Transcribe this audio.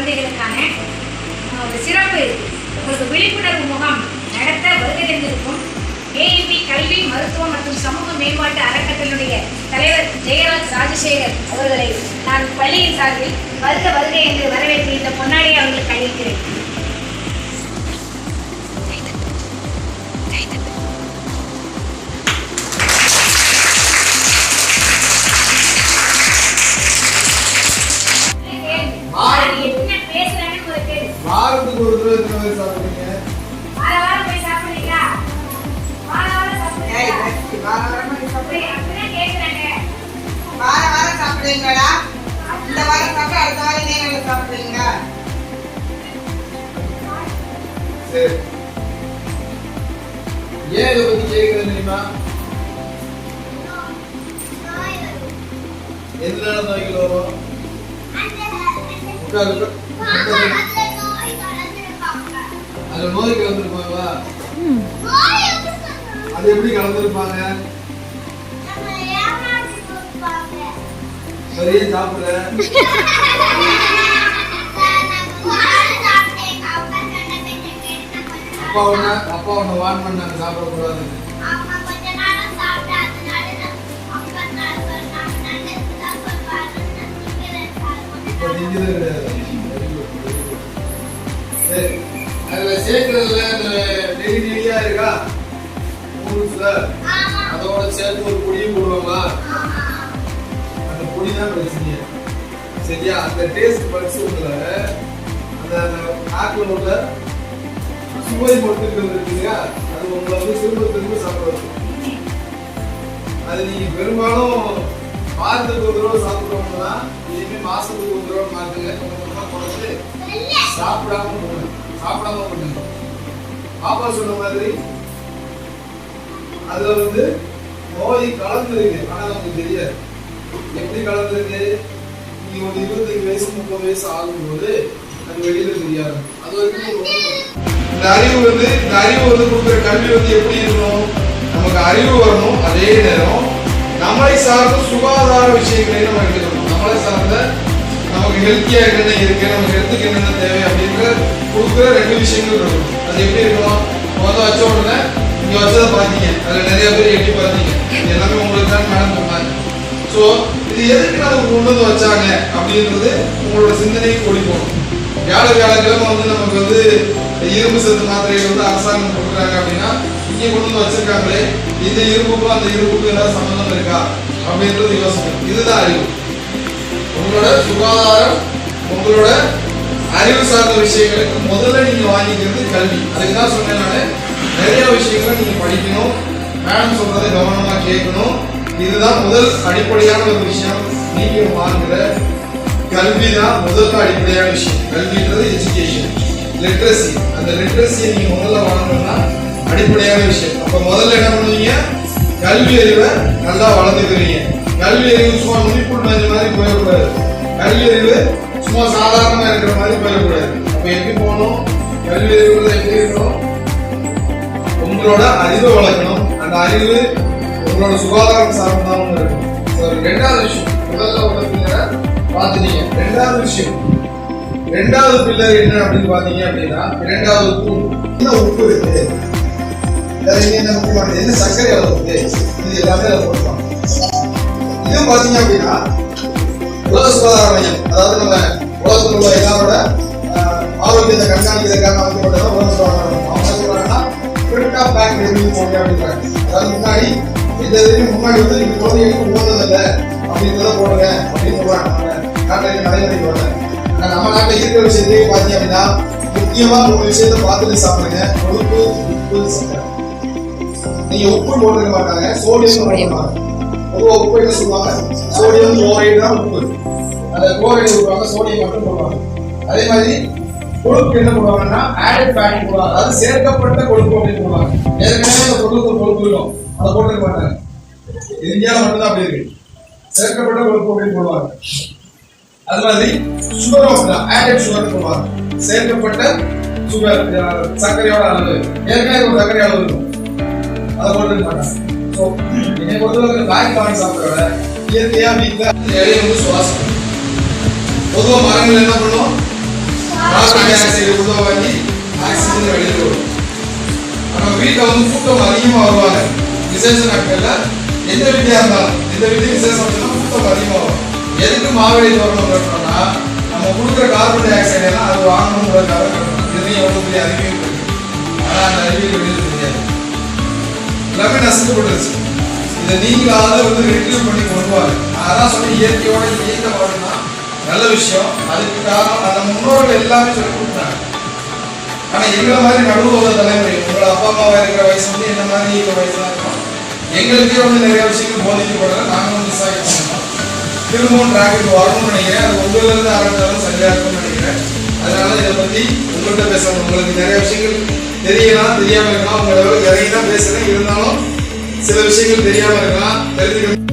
குழந்தைகளுக்கான ஒரு சிறப்பு உங்களுக்கு விழிப்புணர்வு முகாம் நடத்த வருகை தந்திருக்கும் ஏஎம்பி கல்வி மருத்துவம் மற்றும் சமூக மேம்பாட்டு அறக்கட்டளையுடைய தலைவர் ஜெயராஜ் ராஜசேகர் அவர்களை நான் பள்ளியின் சார்பில் வருக என்று வரவேற்று இந்த பொன்னாடியை அவர்களுக்கு அளிக்கிறேன். வாரத்துக்கு ஒரு தடவை எத்தனை பேர் சாப்பிடுறீங்க? வாரம் போய் சாப்பிடுறீங்களா? வாரம் சாப்பிடுறீங்களா? இந்த வாரம் சாப்பிட்டு அடுத்த வாரம் நீங்க சாப்பிடுறீங்களா? சரி. ஏன் இதை பத்தி கேட்கிறது தெரியுமா? எதனால நோய்கள் வரும்? அதுல நோய் கலந்துருப்பாங்களா? அது எப்படி கலந்துருப்பாங்க? சரியா சாப்பிடுற அப்பா உன்னை வான் பண்ணாங்க சாப்பிடக்கூடாது. அதுல சேர்க்கிறதுல நெறியா இருக்கா அதோட சேர்த்து ஒரு பொடியும் போடுவாங்களா? அந்த பொடி தான் பிரச்சனை. சரியா? அந்த டேஸ்ட் பட்ஸ் உள்ள அந்த நாக்கில் உள்ள சுவை மட்டும் இருக்கு இல்லையா? அது உங்களை வந்து திரும்ப சாப்பிடுறது. அது நீங்க பெரும்பாலும் வாரத்துக்கு ஒரு தடவை சாப்பிடுறவங்கன்னா இனிமே மாசத்துக்கு ஒரு தடவை மாத்துங்க. குறைச்சு சாப்பிடாம பண்ணுங்க. பாப்பா சொன்ன மாதிரி அதுல வந்து நோய் கலந்துருக்கு. ஆனா நமக்கு தெரியாது எப்படி கலந்துருக்கு. நீங்க ஒரு 25 வயசு 30 வயசு ஆகும்போது அது வெளியில தெரியாது. அது வரைக்கும் இந்த அறிவு வந்து கொடுக்குற கல்வி வந்து எப்படி இருக்கணும்? நமக்கு அறிவு வரணும். அதே நேரம் நம்மளை சார்ந்த சுகாதார விஷயங்களை நம்ம எடுத்துக்கணும். நம்மளை சார்ந்த நமக்கு ஹெல்த்தியா என்னென்ன இருக்கு, நமக்கு ஹெல்த்துக்கு என்னென்ன தேவை அப்படின்ற கொடுக்குற 2 விஷயங்கள் இருக்கணும். அது எப்படி இருக்கணும்? முதல்ல வச்ச உடனே இங்க வச்சதை பார்த்தீங்க, அதுல நிறைய பேர் எட்டி பார்த்தீங்க. இது எல்லாமே உங்களுக்கு தான் மேடம் சொன்னாங்க. ஸோ இது எதுக்கு நமக்கு கொண்டு வந்து வச்சாங்க அப்படின்றது உங்களோட சிந்தனைக்கு கூடி போகணும். வியாழக்கிழமை வந்து நமக்கு வந்து இரும்பு சத்து மாத்திரைகள் வந்து அரசாங்கம் கொடுக்குறாங்க அப்படின்னா இங்கே கொண்டு வந்து வச்சிருக்காங்களே, இந்த இரும்புக்கும் அந்த இரும்புக்கும் ஏதாவது சம்பந்தம் இருக்கா அப்படின்றது யோசிக்கணும். இதுதான் அறிவு. உங்களோட சுகாதாரம், உங்களோட அறிவு சார்ந்த விஷயங்களுக்கு முதல்ல நீங்க வாங்கிக்கிறது கல்வி. அதுக்குதான் சொன்னேன் நானு, நிறைய விஷயங்களை நீங்க படிக்கணும், மேடம் சொல்றதை கவனமா கேட்கணும். இதுதான் முதல் அடிப்படையான ஒரு விஷயம். நீங்க வாங்குற கல்வி தான் முதல் அடிப்படையான விஷயம். கல்வின்றது எஜுகேஷன், லிட்ரஸி. அந்த லிட்ரஸியை நீங்க முதல்ல வாங்கணும்னா அடிப்படையான விஷயம். அப்ப முதல்ல என்ன பண்ணுவீங்க? கல்வி அறிவை நல்லா வளர்த்துக்கிறீங்க. கல்வி அறிவு சும்மா நுனிப்புள் மாதிரி போயிடக்கூடாது. கல்வி அறிவு சும்மா சாதாரணமா இருக்கிற மாதிரி போயிடக்கூடாது. அப்ப எப்படி போகணும்? கல்வி அறிவுல எப்படி இருக்கணும்? உங்களோட அறிவை வளர்க்கணும். அந்த அறிவு உங்களோட சுகாதாரம் சார்ந்ததாகவும் இருக்கணும். 2வது விஷயம், முதல்ல உள்ள பில்லரை பார்த்துட்டீங்க. 2வது விஷயம், 2வது பில்லர் என்ன அப்படின்னு பாத்தீங்க அப்படின்னா 2வது தூண். என்ன உப்பு இருக்கு, என்ன சர்க்கரை அளவு இருக்கு, இது எல்லாமே அதை போட்டுப்பாங்க. இதுவும் பாத்தீங்க அப்படின்னா உலக சுகாதார மையம், அதாவது நம்ம உலகத்தில் உள்ள எல்லாரோட ஆரோக்கியத்தை கண்காணிக்கிறதுக்காக அமைக்கப்பட்டதான் உலக சுகாதார மையம். அவங்க சொல்றாங்கன்னா பிரிண்ட் ஆஃப் பேக் ரெடியூ போங்க அப்படின்றாங்க. அதாவது முன்னாடி எந்த இதுலையும் முன்னாடி வந்து நீங்க குழந்தைகளுக்கு உகந்ததில்லை அப்படின்றத போடுங்க அப்படின்னு சொல்றாங்க. நாட்டில் நடைமுறைக்கு வரல. நம்ம நாட்டில் இருக்கிற விஷயத்தையே பாத்தீங்க அப்படின்னா முக்கியமா 3 விஷயத்த பார்த்துட்டு சாப்பிடுங்க. கொழுப்பு, உப்பு, சர்க்கரை. நீங்க உப்பு போட்டுக்க மாட்டாங்க, சோடியம் போட்டுருவாங்க. பொதுவாக உப்பு என்ன சொல்லுவாங்க? சோடியம் குளோரைடு தான் உப்பு. அந்த குளோரைடு போடுவாங்க, சோடியம் மட்டும் போடுவாங்க. அதே மாதிரி கொழுப்பு என்ன போடுவாங்கன்னா ஆடட் ஃபேட் போடுவாங்க, அதாவது சேர்க்கப்பட்ட கொழுப்பு அப்படின்னு போடுவாங்க. ஏற்கனவே அந்த பொருளுக்கு கொழுப்பு இருக்கும், அதை போட்டுக்க மாட்டாங்க. இந்தியாவில் மட்டும்தான் அப்படி இருக்கு, சேர்க்கப்பட்ட கொழுப்பு அப்படின்னு போடுவாங்க. அது மாதிரி சுகரும் அப்படிதான், ஆடட் சுகர் போடுவாங்க, சேர்க்கப்பட்ட சுகர், சர்க்கரையோட அளவு. ஏற்கனவே ஒரு சர்க்கரை அளவு இருக்கும், அதை போட்டுக்க மாட்டாங்க. என்னை பொறுத்தவரை பிளாக் கார்ன் சாப்பிட்றத இயற்கையா வீட்டில் இலையை வந்து சுவாசம். பொதுவாக மரங்கள் என்ன பண்ணும்? கார்பன் டை ஆக்சைடு உருவாகி ஆக்சிஜன் வெளியே வரும். நம்ம வீட்டில் வந்து கூட்டம் அதிகமாக வருவாங்க விசேஷ நாட்கள்ல. எந்த வீட்டையா இருந்தாலும் எந்த வீட்டையும் விசேஷம் கூட்டம் அதிகமாக வரும். எதுக்கு மாவிலை தோரணம் கட்டணும்னா நம்ம கொடுக்குற கார்பன் டை ஆக்சைடு எல்லாம் அது வாங்கணுங்கிறதுக்காக கட்டணும். இதுலேயும் எவ்வளோ பெரிய அறிவியல் இருக்கு. ஆனால் அந்த அறிவியல் வெளியே தெரியாது, எல்லாமே நஷ்டப்பட்டுருச்சு. இதை நீங்களாவது வந்து ரெக்டிவ் பண்ணி கொண்டு வாங்க. அதான் சொல்லி இயற்கையோட இயக்க வாழ்னா நல்ல விஷயம். அதுக்கு காரணம் அந்த முன்னோர்கள் எல்லாமே சொல்லி கொடுத்தாங்க. ஆனா எங்களை மாதிரி நடுவுற தலைமுறை, உங்களோட அப்பா அம்மாவா இருக்கிற வயசு வந்து என்ன மாதிரி இருக்கிற வயசு தான் இருக்கும். எங்களுக்கே வந்து நிறைய விஷயங்கள் போதிக்கப்படல. நாங்களும் மிஸ் ஆகிட்டோம். திரும்பவும் டிராக்குக்கு வரணும்னு நினைக்கிறேன். அது உங்களில இருந்து ஆரம்பிச்சாலும் சரியா இருக்கும்னு நினைக்கிறேன். அதனால இதை பத்தி உங்கள்கிட்ட பேசணும். உங்களுக்கு நிறைய விஷயங்கள் தெரியலாம், தெரியாம இருக்கலாம். உங்களை இறங்கி தான் பேசுறேன். இருந்தாலும் சில விஷயங்கள் தெரியாம இருக்கலாம், தெரிஞ்சுக்கணும்.